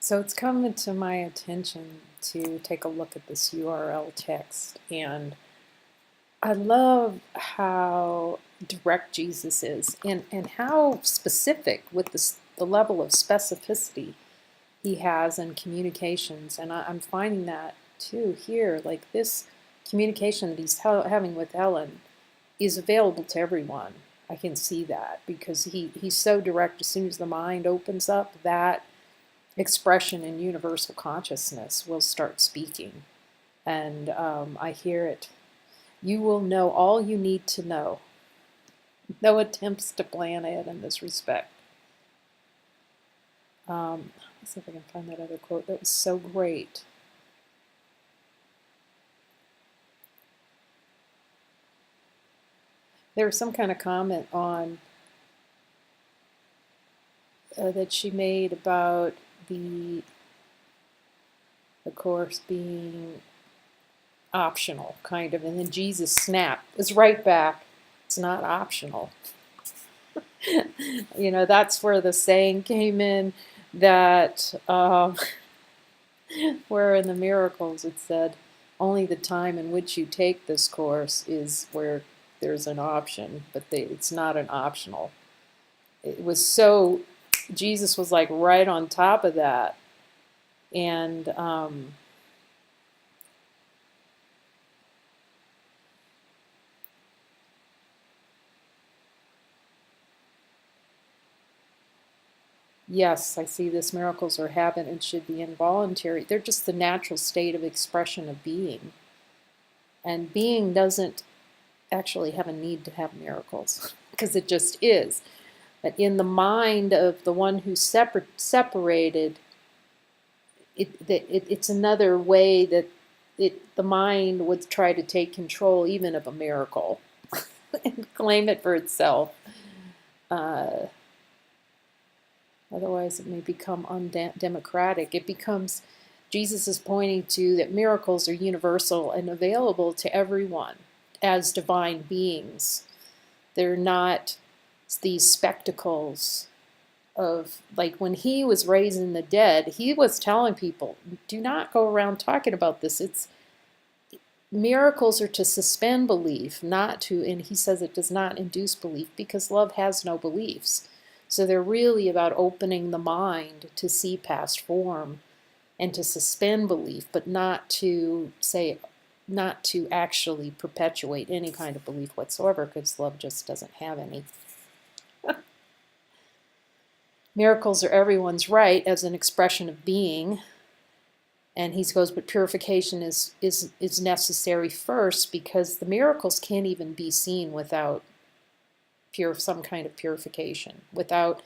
So it's come to my attention to take a look at this URL text, and I love how direct Jesus is and how specific with the level of specificity he has in communications. And I'm finding that too here, like this communication that he's having with Ellen is available to everyone. I can see that because he's so direct. As soon as the mind opens up, that expression in universal consciousness will start speaking. And I hear it. You will know all you need to know. No attempts to plan it in this respect. Let's see if I can find that other quote. That was so great. There was some kind of comment on that she made about the course being optional, kind of, and then Jesus snapped. It's right back. It's not optional. You know, that's where the saying came in that where in the miracles it said, only the time in which you take this course is where there's an option, but it's not an optional. It was so, Jesus was like right on top of that. And yes, I see this. Miracles are habit and should be involuntary. They're just the natural state of expression of being. And being doesn't actually have a need to have miracles because it just is. But in the mind of the one who's separated, it's another way that the mind would try to take control even of a miracle and claim it for itself. Otherwise, it may become undemocratic. It becomes, Jesus is pointing to that miracles are universal and available to everyone as divine beings. They're not these spectacles of, like when he was raising the dead, he was telling people, do not go around talking about this. It's miracles are to suspend belief, not to, and he says it does not induce belief because love has no beliefs. So they're really about opening the mind to see past form and to suspend belief, but not to actually perpetuate any kind of belief whatsoever, because love just doesn't have any. Miracles are everyone's right as an expression of being. And he goes, but purification is necessary first, because the miracles can't even be seen without some kind of purification. Without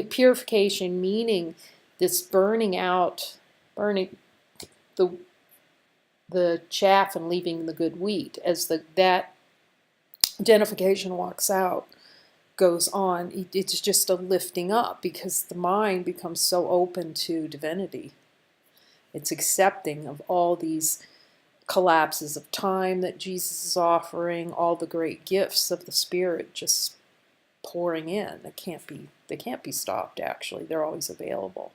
purification, meaning this burning the chaff and leaving the good wheat. As that identification walks out, goes on, it's just a lifting up, because the mind becomes so open to divinity. It's accepting of all these collapses of time that Jesus is offering, all the great gifts of the Spirit just pouring in. They can't be stopped, actually. They're always available.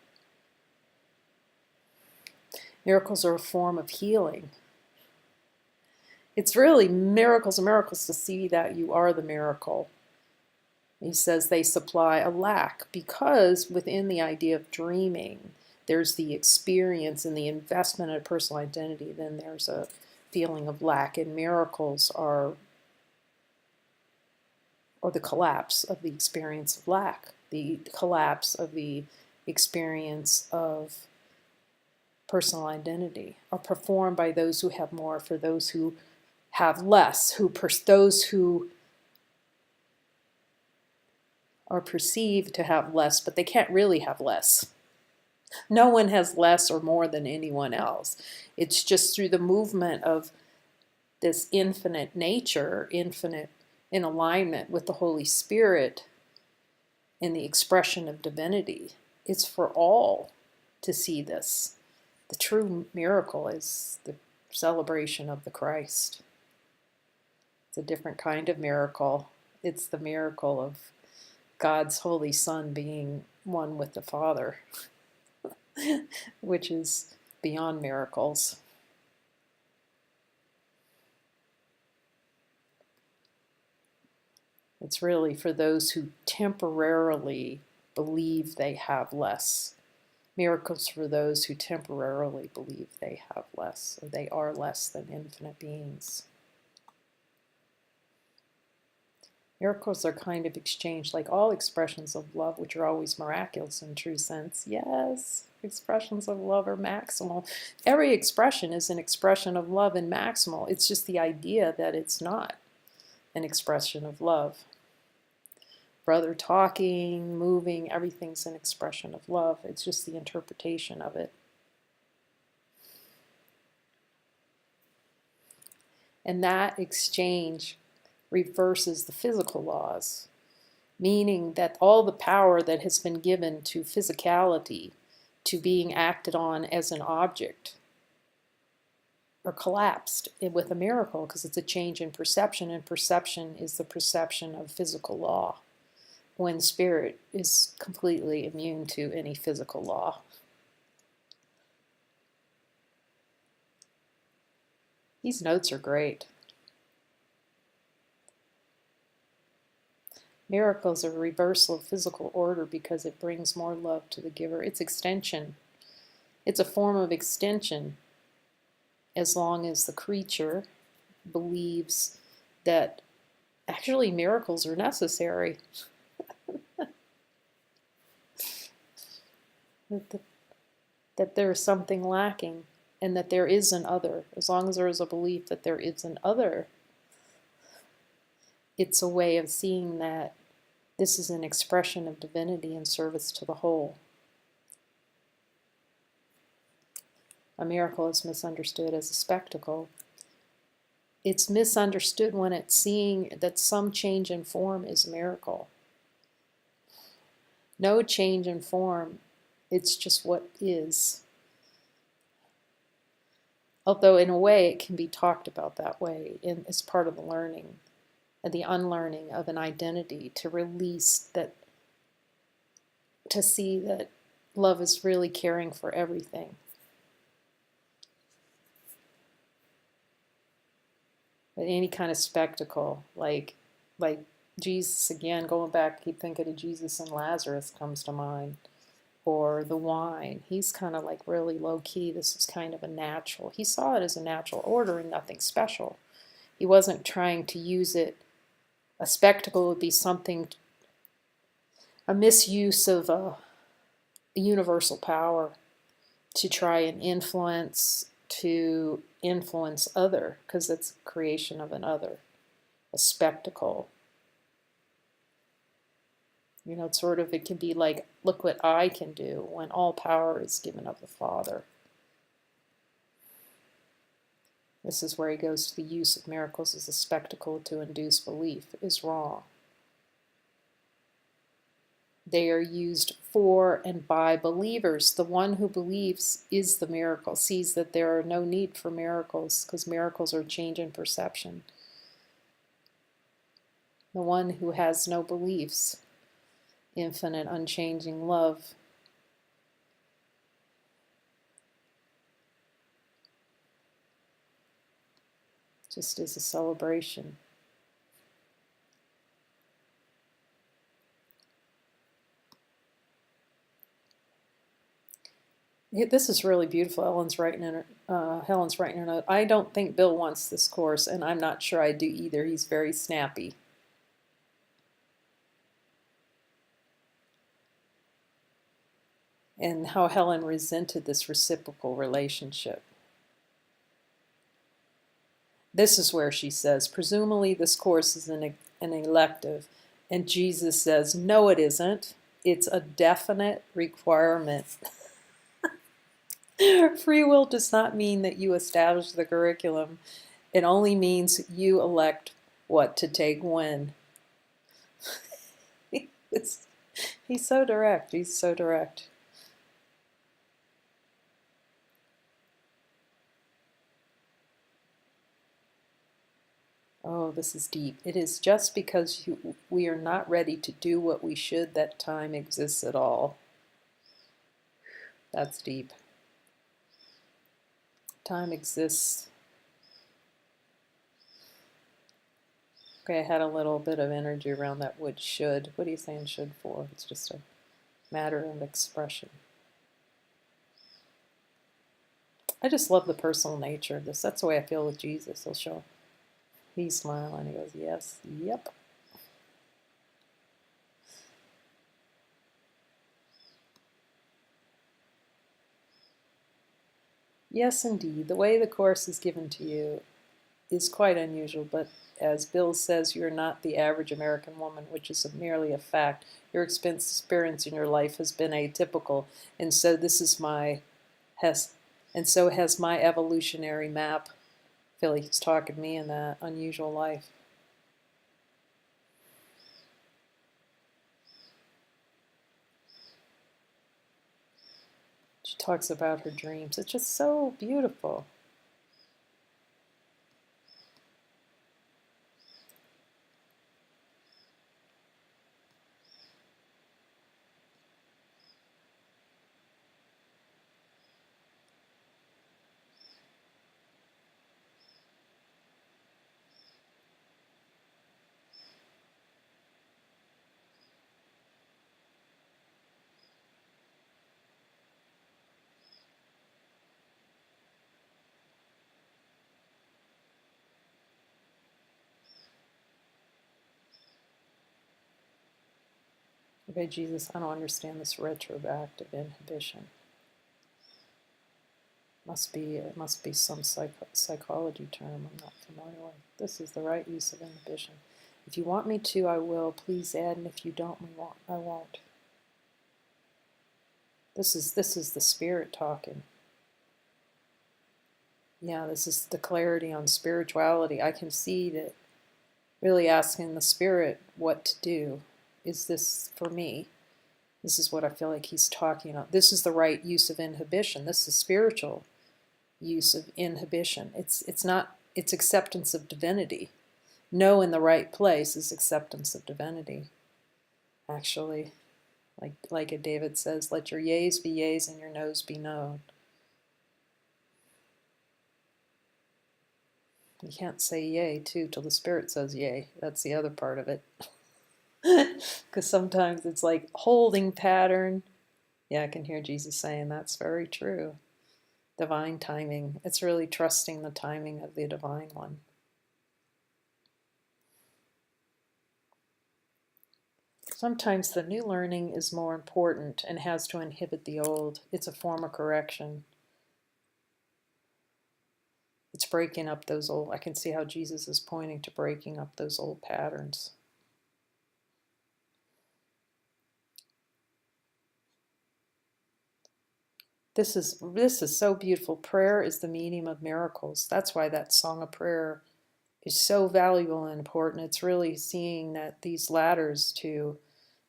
Miracles are a form of healing. It's really miracles and miracles to see that you are the miracle. He says they supply a lack, because within the idea of dreaming, there's the experience and the investment in a personal identity, then there's a feeling of lack, and miracles are the collapse of the experience of lack, the collapse of the experience of personal identity, are performed by those who have more for those who have less, those who are perceived to have less, but they can't really have less. No one has less or more than anyone else. It's just through the movement of this infinite nature, infinite in alignment with the Holy Spirit in the expression of divinity. It's for all to see this. The true miracle is the celebration of the Christ. It's a different kind of miracle. It's the miracle of God's Holy Son being one with the Father. which is beyond miracles. It's really for those who temporarily believe they have less. Miracles for those who temporarily believe they have less, or they are less than infinite beings. Miracles are kind of exchanged, like all expressions of love, which are always miraculous in true sense. Yes, expressions of love are maximal. Every expression is an expression of love and maximal. It's just the idea that it's not an expression of love. Brother talking, moving, everything's an expression of love. It's just the interpretation of it. And that exchange reverses the physical laws, meaning that all the power that has been given to physicality, to being acted on as an object, are collapsed with a miracle, because it's a change in perception, and perception is the perception of physical law, when spirit is completely immune to any physical law. These notes are great. Miracles are a reversal of physical order because it brings more love to the giver. It's extension. It's a form of extension, as long as the creature believes that actually miracles are necessary. that there is something lacking, and that there is an other. As long as there is a belief that there is an other, it's a way of seeing that this is an expression of divinity in service to the whole. A miracle is misunderstood as a spectacle. It's misunderstood when it's seeing that some change in form is a miracle. No change in form, it's just what is. Although in a way it can be talked about that way as part of the learning and the unlearning of an identity, to release that, to see that love is really caring for everything. But any kind of spectacle, like Jesus, again, going back, keep thinking of Jesus and Lazarus comes to mind. Or the wine. He's kind of like really low key. This is kind of a natural. He saw it as a natural order and nothing special. He wasn't trying to use it. A spectacle would be something, a misuse of a universal power to try and influence other, because it's creation of an other, a spectacle. You know, it's sort of, it can be like, look what I can do, when all power is given of the Father. This is where he goes to the use of miracles as a spectacle to induce belief is wrong. They are used for and by believers. The one who believes is the miracle, sees that there are no need for miracles, because miracles are change in perception. The one who has no beliefs, infinite, unchanging love, just is a celebration. This is really beautiful. Helen's writing in her note. I don't think Bill wants this course, and I'm not sure I do either. He's very snappy. And how Helen resented this reciprocal relationship. This is where she says, presumably this course is an elective, and Jesus says, no, it isn't. It's a definite requirement. Free will does not mean that you establish the curriculum. It only means you elect what to take when. He's so direct. He's so direct. Oh, this is deep. It is just because we are not ready to do what we should that time exists at all. That's deep. Time exists. Okay, I had a little bit of energy around that word should. What are you saying should for? It's just a matter of expression. I just love the personal nature of this. That's the way I feel with Jesus. He'll show. He's smiling. He goes, yes, yep. Yes, indeed. The way the Course is given to you is quite unusual, but as Bill says, you're not the average American woman, which is merely a fact. Your experience in your life has been atypical, and so this is and so has my evolutionary map. I feel like he's talking to me in that unusual life. She talks about her dreams. It's just so beautiful. Okay, Jesus, I don't understand this retroactive inhibition. It must be some psychology term I'm not familiar with. This is the right use of inhibition. If you want me to, I will. Please add, and if you don't, I won't. This is the Spirit talking. Yeah, this is the clarity on spirituality. I can see that really asking the Spirit what to do. Is this for me? This is what I feel like he's talking about. This is the right use of inhibition. This is spiritual use of inhibition. It's not, it's acceptance of divinity. No in the right place is acceptance of divinity. Actually, like David says, let your yeas be yeas and your noes be known. You can't say yay too till the Spirit says yay. That's the other part of it. Because sometimes it's like holding pattern. Yeah, I can hear Jesus saying that's very true. Divine timing. It's really trusting the timing of the Divine One. Sometimes the new learning is more important and has to inhibit the old. It's a form of correction. It's breaking up those old, I can see how Jesus is pointing to breaking up those old patterns. This is so beautiful. Prayer is the medium of miracles. That's why that song of prayer is so valuable and important. It's really seeing that these ladders to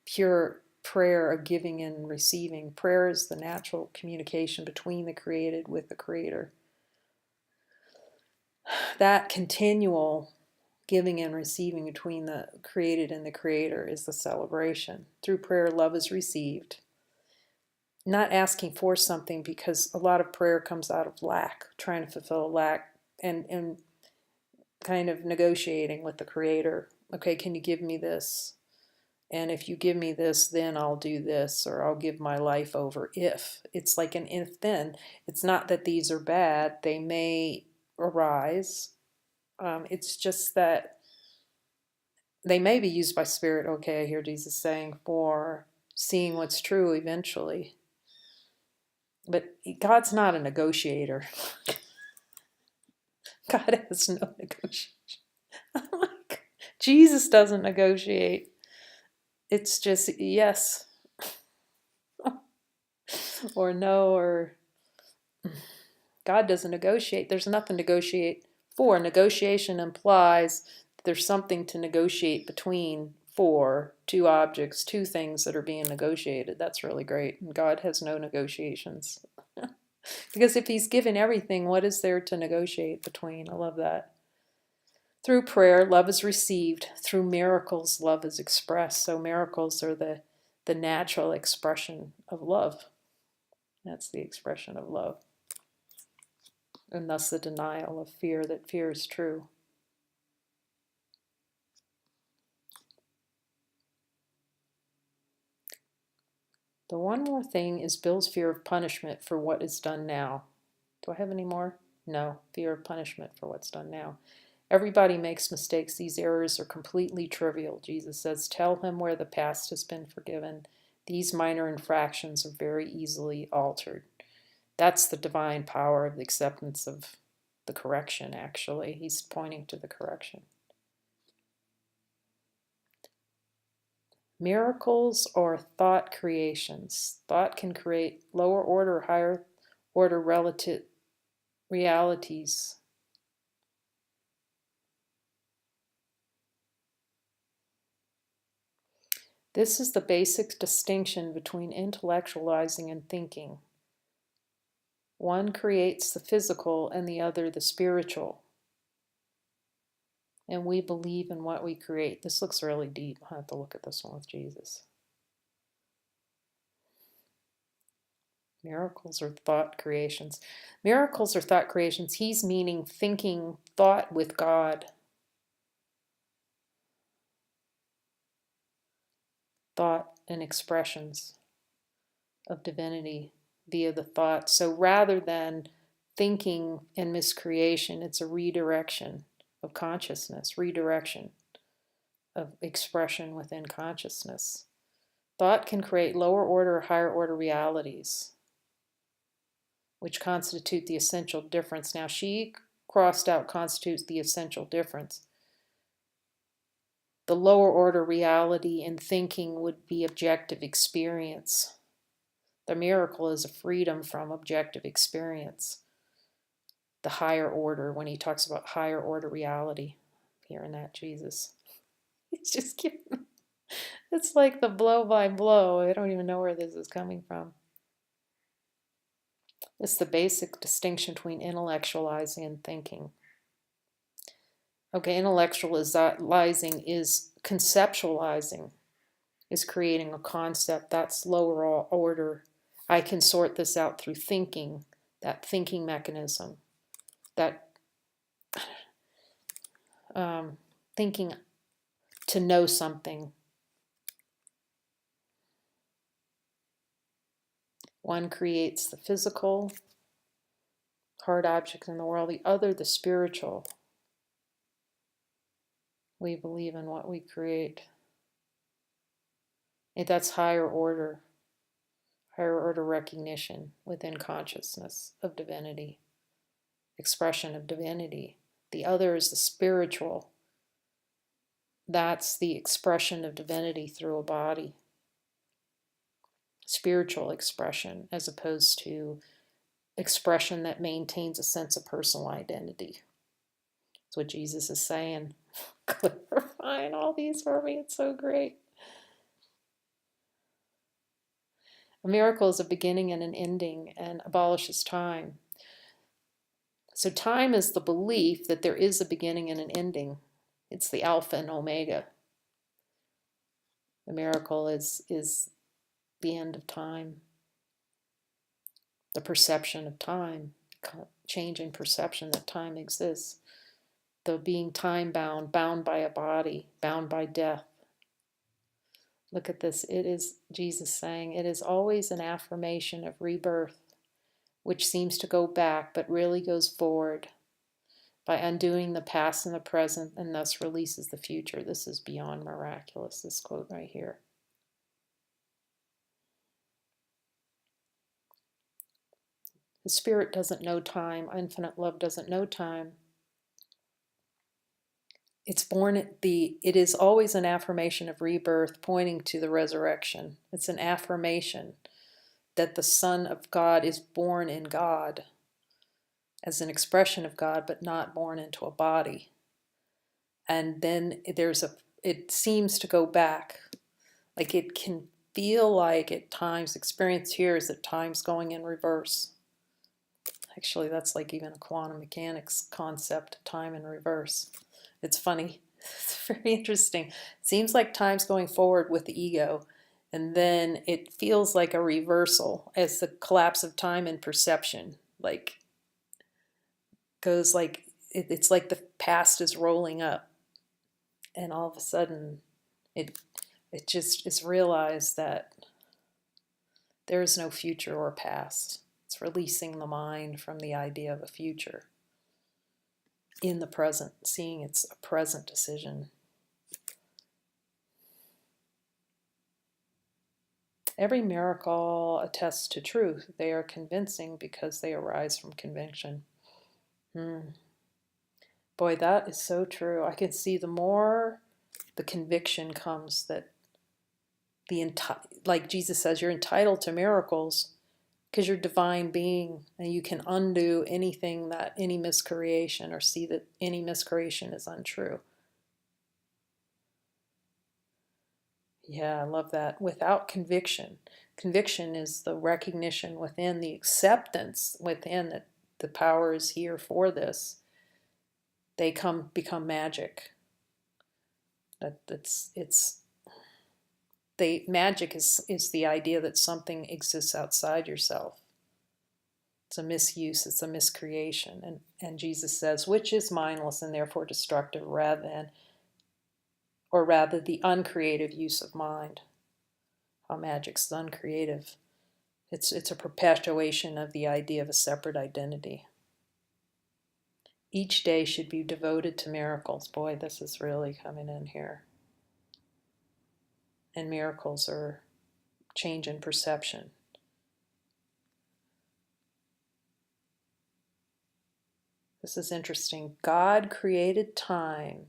pure prayer of giving and receiving. Prayer is the natural communication between the created with the Creator. That continual giving and receiving between the created and the Creator is the celebration. Through prayer, love is received. Not asking for something, because a lot of prayer comes out of lack, trying to fulfill a lack, and kind of negotiating with the Creator. Okay, can you give me this? And if you give me this, then I'll do this, or I'll give my life over if. It's like an if then. It's not that these are bad. They may arise. It's just that they may be used by Spirit, okay, I hear Jesus saying, for seeing what's true eventually. But God's not a negotiator. God has no negotiation. Jesus doesn't negotiate. It's just yes or no, or God doesn't negotiate. There's nothing to negotiate for. Negotiation implies that there's something to negotiate between, for two objects, two things that are being negotiated. That's really great. And God has no negotiations. Because if he's given everything, what is there to negotiate between? I love that. Through prayer, love is received. Through miracles, love is expressed. So miracles are the natural expression of love. That's the expression of love. And thus the denial of fear that fear is true. The one more thing is Bill's fear of punishment for what is done now. Do I have any more? No, fear of punishment for what's done now. Everybody makes mistakes. These errors are completely trivial. Jesus says, tell him where the past has been forgiven. These minor infractions are very easily altered. That's the divine power of the acceptance of the correction, actually. He's pointing to the correction. Miracles are thought creations. Thought can create lower order, higher order relative realities. This is the basic distinction between intellectualizing and thinking. One creates the physical and the other the spiritual. And we believe in what we create. This looks really deep. I'll have to look at this one with Jesus. Miracles are thought creations. Miracles are thought creations. He's meaning thinking thought with God. Thought and expressions of divinity via the thought. So rather than thinking and miscreation, it's a redirection of consciousness, redirection of expression within consciousness. Thought can create lower order or higher order realities, which constitute the essential difference. Now, she crossed out constitutes the essential difference. The lower order reality in thinking would be objective experience. The miracle is a freedom from objective experience. The higher order, when he talks about higher order reality, hearing that Jesus, he's just giving, it's like the blow by blow. I don't even know where this is coming from. It's the basic distinction between intellectualizing and thinking. Okay, intellectualizing is conceptualizing, is creating a concept. That's lower order. I can sort this out through thinking, that thinking mechanism, that thinking to know something. One creates the physical, hard objects in the world, the other the spiritual. We believe in what we create. That's higher order recognition within consciousness of divinity, expression of divinity. The other is the spiritual. That's the expression of divinity through a body. Spiritual expression as opposed to expression that maintains a sense of personal identity. That's what Jesus is saying. Clarifying all these for me. It's so great. A miracle is a beginning and an ending and abolishes time. So time is the belief that there is a beginning and an ending. It's the alpha and omega. The miracle is the end of time. The perception of time, change in perception that time exists. The being time bound, bound by a body, bound by death. Look at this. It is Jesus saying, it is always an affirmation of rebirth, which seems to go back, but really goes forward by undoing the past and the present, and thus releases the future. This is beyond miraculous, this quote right here. The Spirit doesn't know time. Infinite love doesn't know time. It is always an affirmation of rebirth, pointing to the resurrection. It's an affirmation that the Son of God is born in God as an expression of God, but not born into a body. And then it seems to go back. Like it can feel like at times, experience here is at times going in reverse. Actually, that's like even a quantum mechanics concept, time in reverse. It's funny. It's very interesting. It seems like time's going forward with the ego, And then it feels like a reversal as the collapse of time and perception, like goes like it's like the past is rolling up, and all of a sudden it it just is realized that there is no future or past. It's releasing the mind from the idea of a future in the present, seeing it's a present decision. Every miracle attests to truth. They are convincing because they arise from conviction. Boy, that is so true. I can see the more the conviction comes that like Jesus says, you're entitled to miracles because you're divine being, and you can undo anything, that any miscreation, or see that any miscreation is untrue. Yeah, I love that. Without conviction. Conviction is the recognition within, the acceptance within that the power is here for this. They become magic. Magic is the idea that something exists outside yourself. It's a misuse, it's a miscreation. And Jesus says, which is mindless and therefore destructive, rather the uncreative use of mind. How magic's uncreative. It's a perpetuation of the idea of a separate identity. Each day should be devoted to miracles. Boy, this is really coming in here. And miracles are change in perception. This is interesting. God created time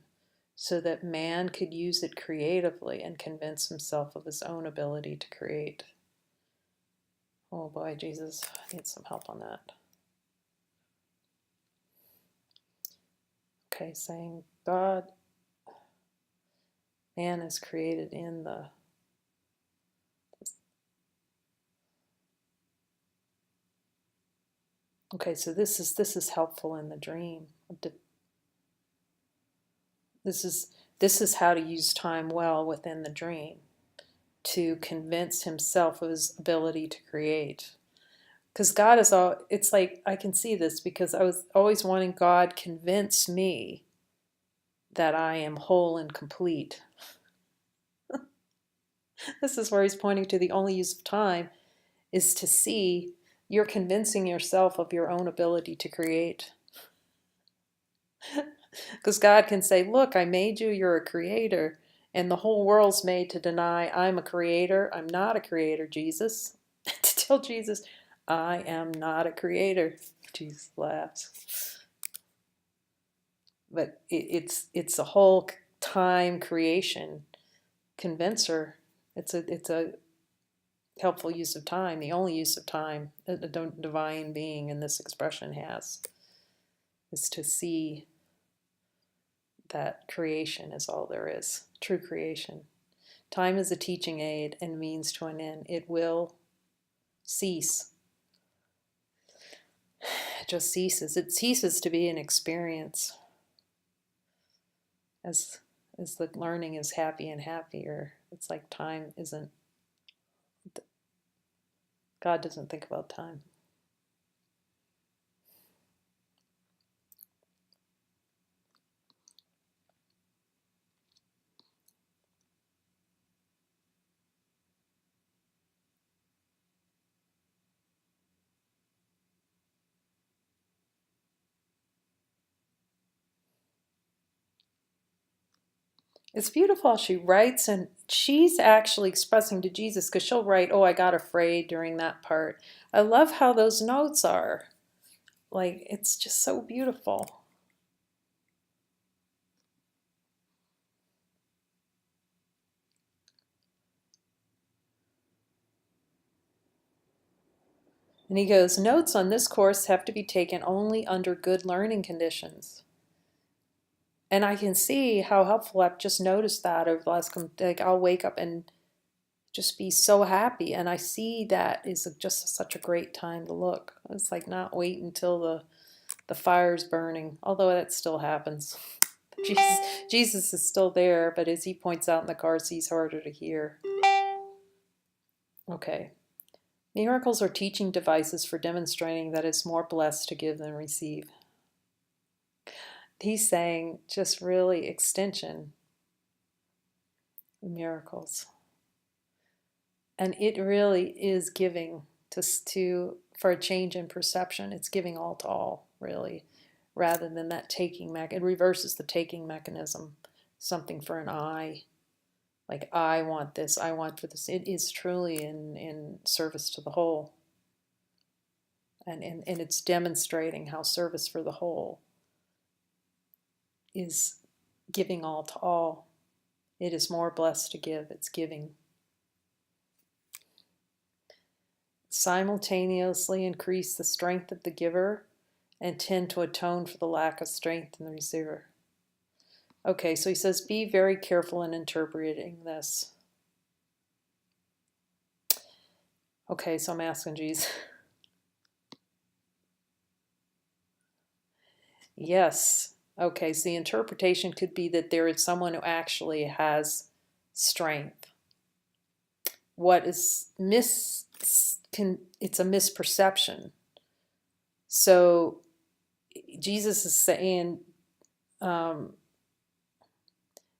so that man could use it creatively and convince himself of his own ability to create. Oh boy, Jesus, I need some help on that. Okay, saying man is created in the Okay, so this is helpful in the dream. This is how to use time well within the dream, to convince himself of his ability to create. Because God is all, it's like, I can see this because I was always wanting God convince me that I am whole and complete. This is where he's pointing to the only use of time is to see you're convincing yourself of your own ability to create. Because God can say, look, I made you, you're a creator, and the whole world's made to deny I'm a creator. I'm not a creator, Jesus. To tell Jesus, I am not a creator. Jesus laughs. But it's a whole time creation convincer. It's a helpful use of time, the only use of time a divine being in this expression has, is to see that creation is all there is, true creation. Time is a teaching aid and means to an end. It will cease. It just ceases. It ceases to be an experience as the learning is happy and happier. It's like time isn't, God doesn't think about time. It's beautiful how she writes, and she's actually expressing to Jesus, because she'll write, oh, I got afraid during that part. I love how those notes are. Like, it's just so beautiful. And he goes, notes on this course have to be taken only under good learning conditions. And I can see how helpful. I've just noticed that over the last, like, I'll wake up and just be so happy. And I see that is just such a great time to look. It's like not wait until the fire's burning, although that still happens. Jesus is still there, but as he points out in the Course, he's harder to hear. Okay. Miracles are teaching devices for demonstrating that it's more blessed to give than receive. He's saying just really extension miracles. And it really is giving for a change in perception. It's giving all to all, really, rather than that taking it reverses the taking mechanism. Something for an I, like I want this, I want for this. It is truly in service to the whole. And it's demonstrating how service for the whole is giving all to all. It is more blessed to give, it's giving. Simultaneously increase the strength of the giver and tend to atone for the lack of strength in the receiver. Okay, so he says, be very careful in interpreting this. Okay, so I'm asking Jesus. Yes. Okay, so the interpretation could be that there is someone who actually has strength. What is it's a misperception. So Jesus is saying,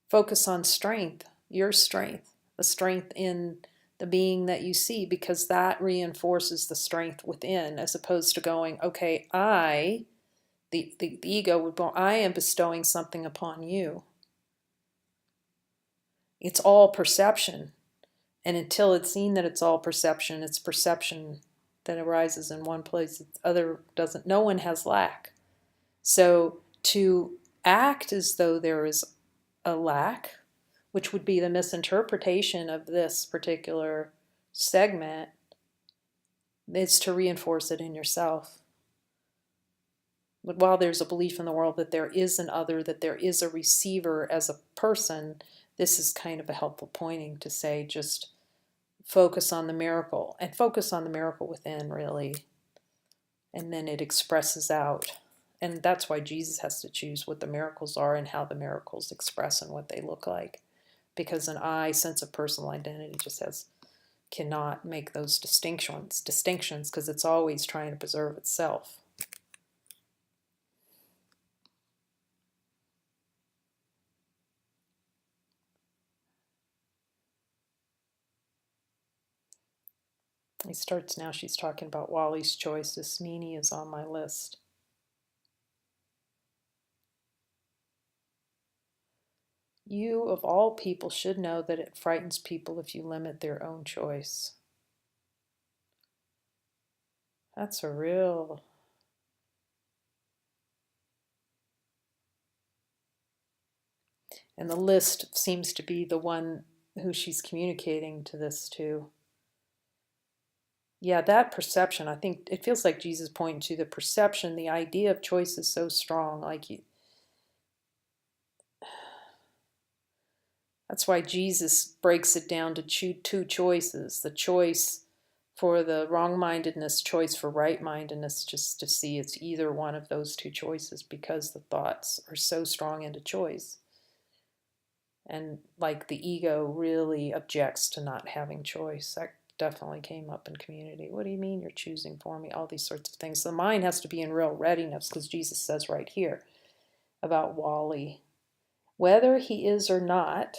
focus on strength, your strength, the strength in the being that you see, because that reinforces the strength within, as opposed to going, okay, the ego would go, I am bestowing something upon you. It's all perception. And until it's seen that it's all perception, it's perception that arises in one place, the other doesn't. No one has lack. So to act as though there is a lack, which would be the misinterpretation of this particular segment, is to reinforce it in yourself. But while there's a belief in the world that there is an other, that there is a receiver as a person, this is kind of a helpful pointing to say, just focus on the miracle, and focus on the miracle within, really. And then it expresses out. And that's why Jesus has to choose what the miracles are and how the miracles express and what they look like. Because an I sense of personal identity just cannot make those distinctions because it's always trying to preserve itself. He starts now, she's talking about Wally's choice. This meanie is on my list. You, of all people, should know that it frightens people if you limit their own choice. That's a real... And the list seems to be the one who she's communicating to this to. Yeah, that perception, I think it feels like Jesus pointing to the perception, the idea of choice is so strong. That's why Jesus breaks it down to two choices. The choice for the wrong-mindedness, choice for right-mindedness, just to see it's either one of those two choices, because the thoughts are so strong into choice. And like the ego really objects to not having choice. That definitely came up in community. What do you mean you're choosing for me? All these sorts of things. The mind has to be in real readiness, because Jesus says right here about Wally, whether he is or not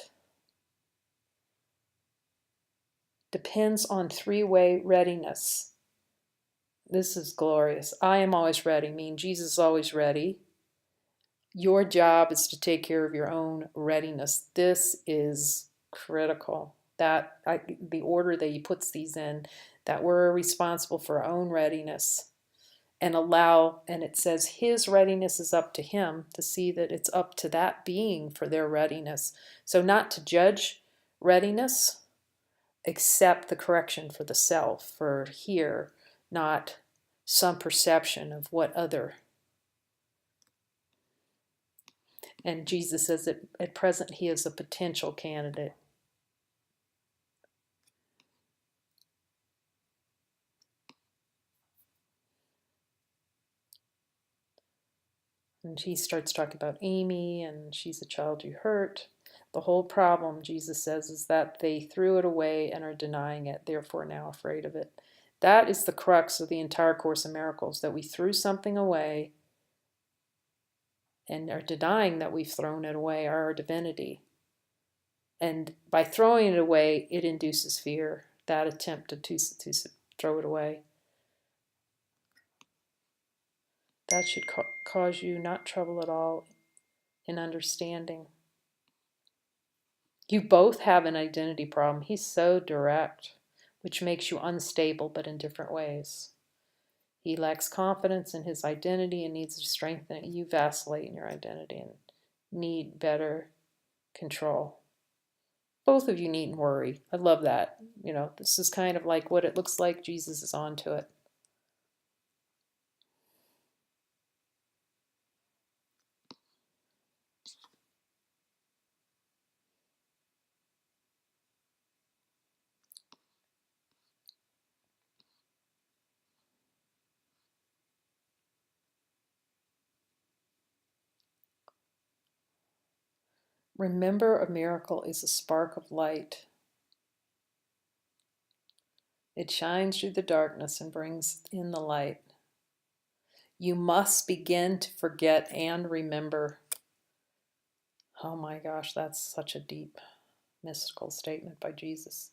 depends on three-way readiness. This is glorious. I am always ready, mean Jesus is always ready. Your job is to take care of your own readiness. This is critical. The order that he puts these in, that we're responsible for our own readiness, and it says his readiness is up to him, to see that it's up to that being for their readiness. So not to judge readiness, accept the correction for the self, for here, not some perception of what other. And Jesus says that at present he is a potential candidate. And he starts talking about Amy, and she's a child you hurt. The whole problem, Jesus says, is that they threw it away and are denying it, therefore now afraid of it. That is the crux of the entire Course in Miracles, that we threw something away and are denying that we've thrown it away, our divinity. And by throwing it away, it induces fear, that attempt to throw it away. That should cause you not trouble at all in understanding. You both have an identity problem. He's so direct, which makes you unstable, but in different ways. He lacks confidence in his identity and needs to strengthen it. You vacillate in your identity and need better control. Both of you needn't worry. I love that. This is kind of like what it looks like. Jesus is onto it. Remember, a miracle is a spark of light. It shines through the darkness and brings in the light. You must begin to forget and remember. Oh my gosh, that's such a deep, mystical statement by Jesus.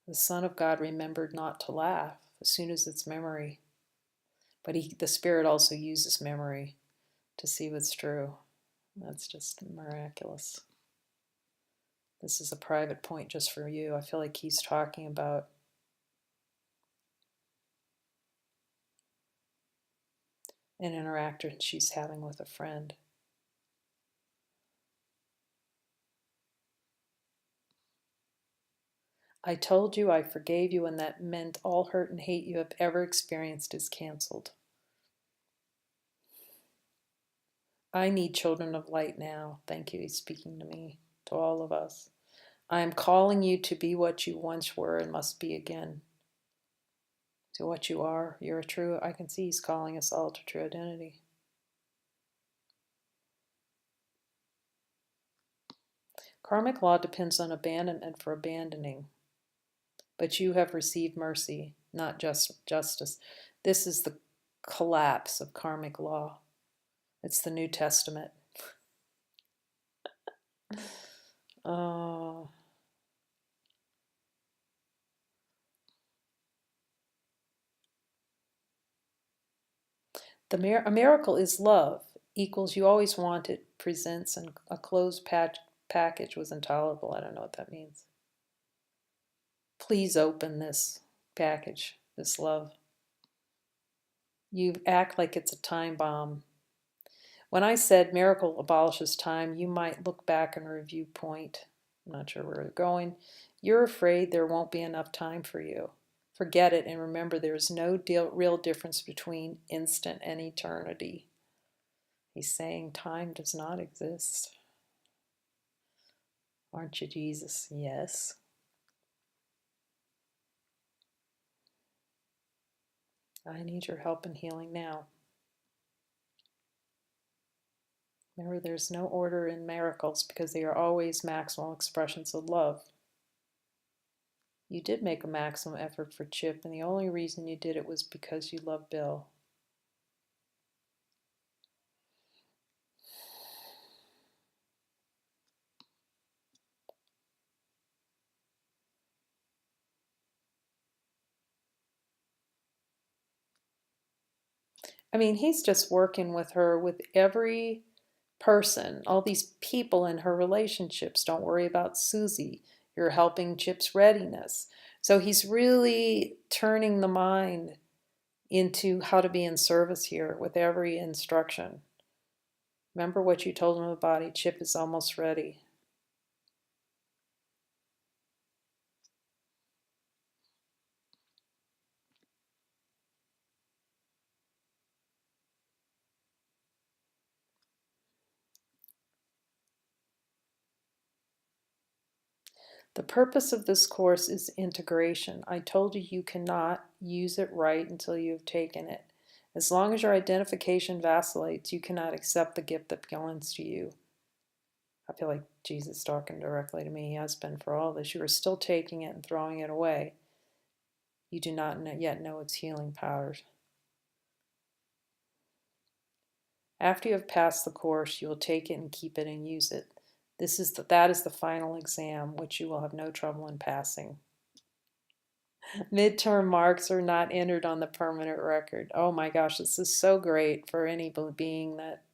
The Son of God remembered not to laugh as soon as it's memory. But the Spirit also uses memory to see what's true. That's just miraculous. This is a private point just for you. I feel like he's talking about an interaction she's having with a friend. I told you I forgave you, and that meant all hurt and hate you have ever experienced is canceled. I need children of light now. Thank you. He's speaking to me, to all of us. I am calling you to be what you once were and must be again. To what you are. You're a true, I can see he's calling us all to true identity. Karmic law depends on abandonment for abandoning. But you have received mercy, not just justice. This is the collapse of karmic law. It's the New Testament. Oh. A miracle is love, equals you always wanted, presents, and a closed package was intolerable. I don't know what that means. Please open this package, this love. You act like it's a time bomb. When I said miracle abolishes time, you might look back and review point. I'm not sure where we're going. You're afraid there won't be enough time for you. Forget it and remember there is no real difference between instant and eternity. He's saying time does not exist. Aren't you Jesus? Yes. I need your help in healing now. Remember, there's no order in miracles because they are always maximal expressions of love. You did make a maximum effort for Chip, and the only reason you did it was because you love Bill. I mean, he's just working with her with every person, all these people in her relationships. Don't worry about Susie. You're helping Chip's readiness. So he's really turning the mind into how to be in service here with every instruction. Remember what you told him about it. Chip is almost ready. The purpose of this course is integration. I told you you cannot use it right until you have taken it. As long as your identification vacillates, you cannot accept the gift that belongs to you. I feel like Jesus talking directly to me. He has been for all this. You are still taking it and throwing it away. You do not yet know its healing powers. After you have passed the course, you will take it and keep it and use it. That is the final exam, which you will have no trouble in passing. Midterm marks are not entered on the permanent record. Oh my gosh, this is so great for any being that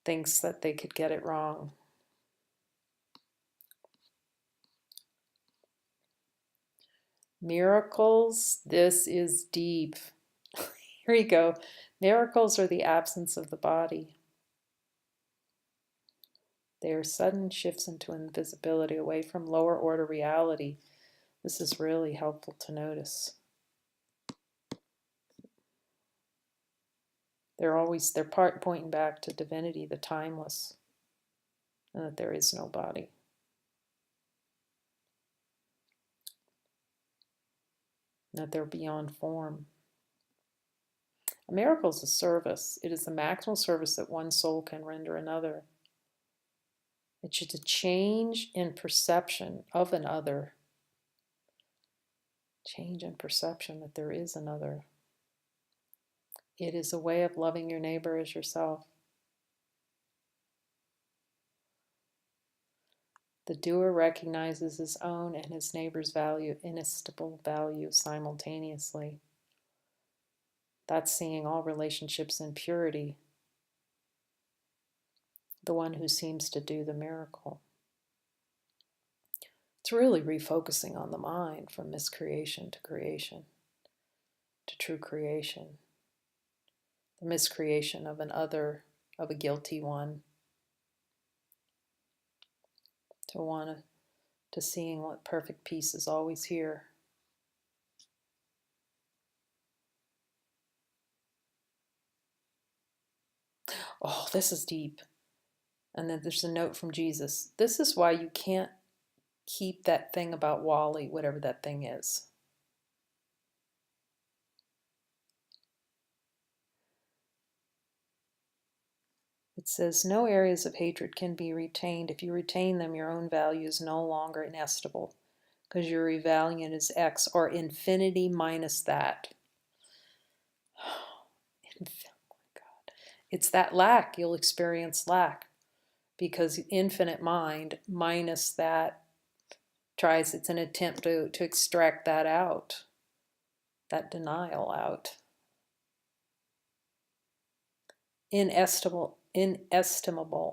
thinks that they could get it wrong. Miracles, this is deep. Here you go. Miracles are the absence of the body. They are sudden shifts into invisibility, away from lower order reality. This is really helpful to notice. They're pointing back to divinity, the timeless, and that there is no body. That they're beyond form. A miracle is a service. It is the maximal service that one soul can render another. It's a change in perception of an other. Change in perception that there is another. It is a way of loving your neighbor as yourself. The doer recognizes his own and his neighbor's value, inestimable value simultaneously. That's seeing all relationships in purity. The one who seems to do the miracle. It's really refocusing on the mind from miscreation to creation, to true creation. The miscreation of an other, of a guilty one, to seeing what perfect peace is always here. Oh, this is deep. And then there's a note from Jesus. This is why you can't keep that thing about Wally, whatever that thing is. It says, no areas of hatred can be retained. If you retain them, your own value is no longer inestimable, because your evaluation is X, or infinity minus that. Oh my God. It's that lack. You'll experience lack, because infinite mind minus that it's an attempt to extract that out, that denial out. Inestimable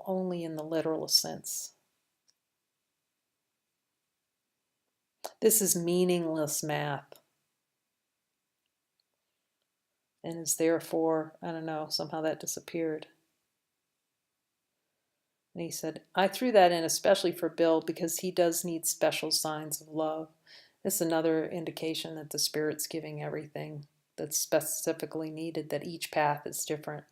only in the literal sense. This is meaningless math. And is therefore, I don't know, somehow that disappeared. And he said, I threw that in especially for Bill because he does need special signs of love. This is another indication that the Spirit's giving everything that's specifically needed, that each path is different.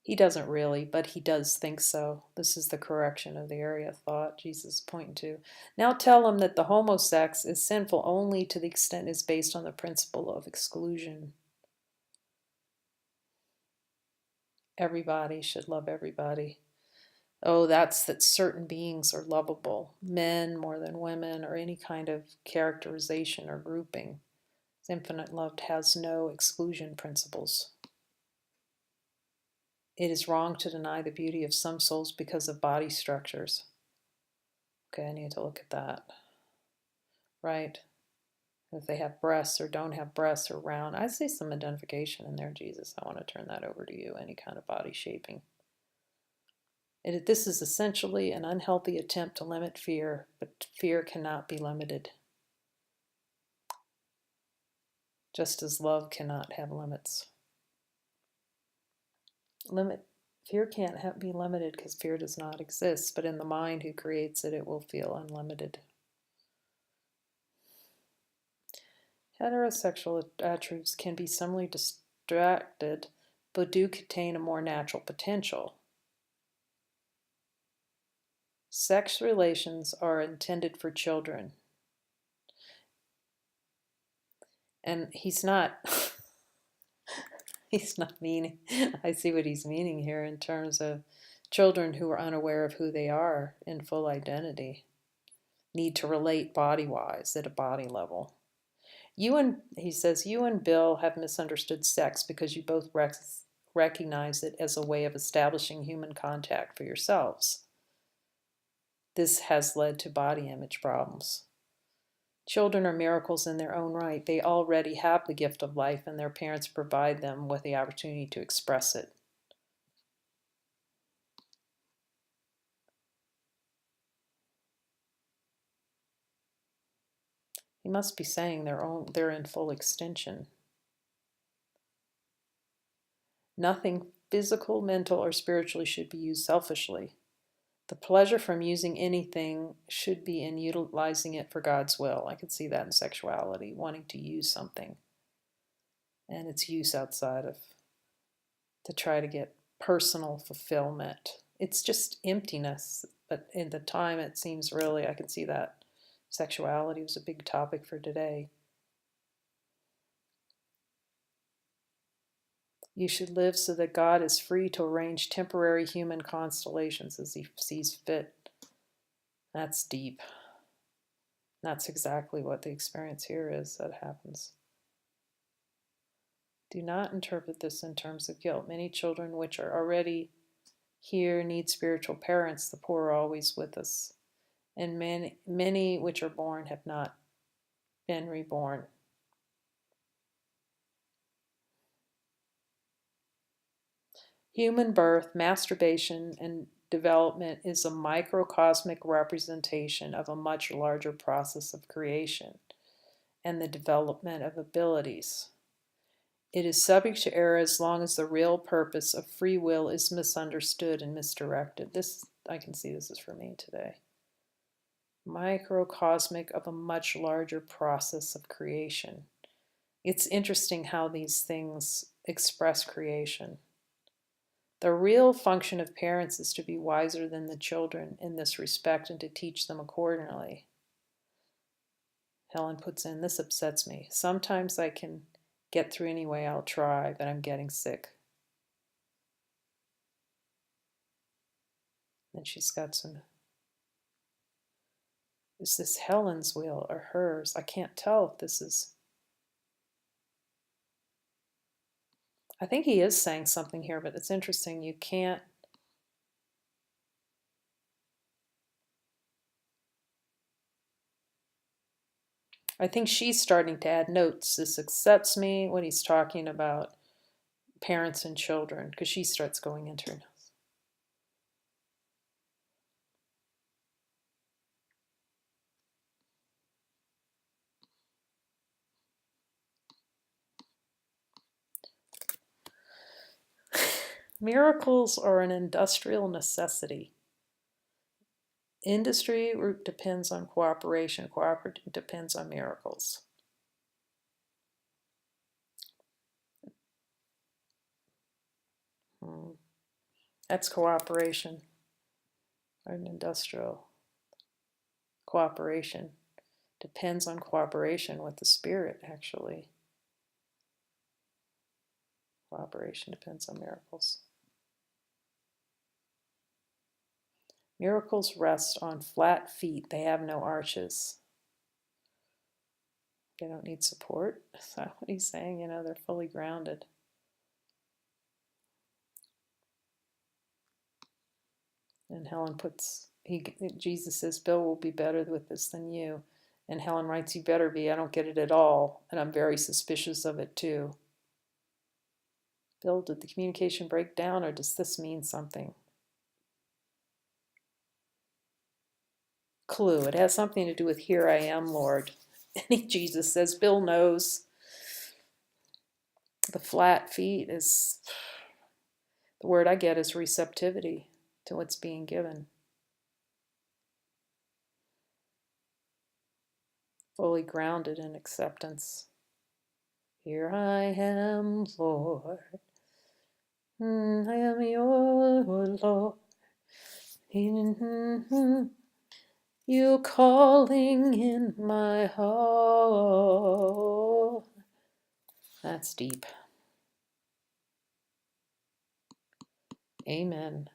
He doesn't really, but he does think so. This is the correction of the area of thought Jesus is pointing to. Now tell him that the homosex is sinful only to the extent it's based on the principle of exclusion. Everybody should love everybody. Oh, that's that certain beings are lovable, men more than women, or any kind of characterization or grouping. Infinite love has no exclusion principles. It is wrong to deny the beauty of some souls because of body structures. Okay, I need to look at that. Right? If they have breasts or don't have breasts or round. I see some identification in there, Jesus. I want to turn that over to you, any kind of body shaping. This is essentially an unhealthy attempt to limit fear, but fear cannot be limited. Just as love cannot have limits. Fear can't be limited because fear does not exist, but in the mind who creates it, it will feel unlimited. Heterosexual attributes can be similarly distracted, but do contain a more natural potential. Sex relations are intended for children. And he's not He's not meaning, I see what he's meaning here in terms of children who are unaware of who they are in full identity, need to relate body-wise at a body level. He says, you and Bill have misunderstood sex because you both recognize it as a way of establishing human contact for yourselves. This has led to body image problems. Children are miracles in their own right. They already have the gift of life, and their parents provide them with the opportunity to express it. He must be saying they're in full extension. Nothing physical, mental, or spiritually should be used selfishly. The pleasure from using anything should be in utilizing it for God's will. I could see that in sexuality, wanting to use something and its use outside of, to try to get personal fulfillment. It's just emptiness, but in the time it seems really, I can see that sexuality was a big topic for today. You should live so that God is free to arrange temporary human constellations as he sees fit. That's deep. That's exactly what the experience here is that happens. Do not interpret this in terms of guilt. Many children which are already here need spiritual parents. The poor are always with us. And many which are born have not been reborn. Human birth, masturbation, and development is a microcosmic representation of a much larger process of creation and the development of abilities. It is subject to error as long as the real purpose of free will is misunderstood and misdirected. This, I can see this is for me today. Microcosmic of a much larger process of creation. It's interesting how these things express creation. The real function of parents is to be wiser than the children in this respect and to teach them accordingly. Helen puts in, this upsets me. Sometimes I can get through anyway, I'll try, but I'm getting sick. And she's got some, is this Helen's wheel or hers? I can't tell if this is, I think he is saying something here, but it's interesting. You can't, I think she's starting to add notes. This upsets me when he's talking about parents and children, because she starts going into her notes. Miracles are an industrial necessity. Industry depends on cooperation. Cooperation depends on miracles. That's cooperation. An industrial cooperation depends on cooperation with the spirit, actually. Cooperation depends on miracles. Miracles rest on flat feet. They have no arches. They don't need support. Is that what he's saying? You know, they're fully grounded. And Helen puts, Jesus says, Bill will be better with this than you. And Helen writes, you better be. I don't get it at all. And I'm very suspicious of it too. Bill, did the communication break down or does this mean something? Clue. It has something to do with here I am, Lord. And Jesus says, Bill knows. The flat feet is, the word I get is receptivity to what's being given. Fully grounded in acceptance. Here I am, Lord. I am your Lord. You calling in my heart. That's deep. Amen.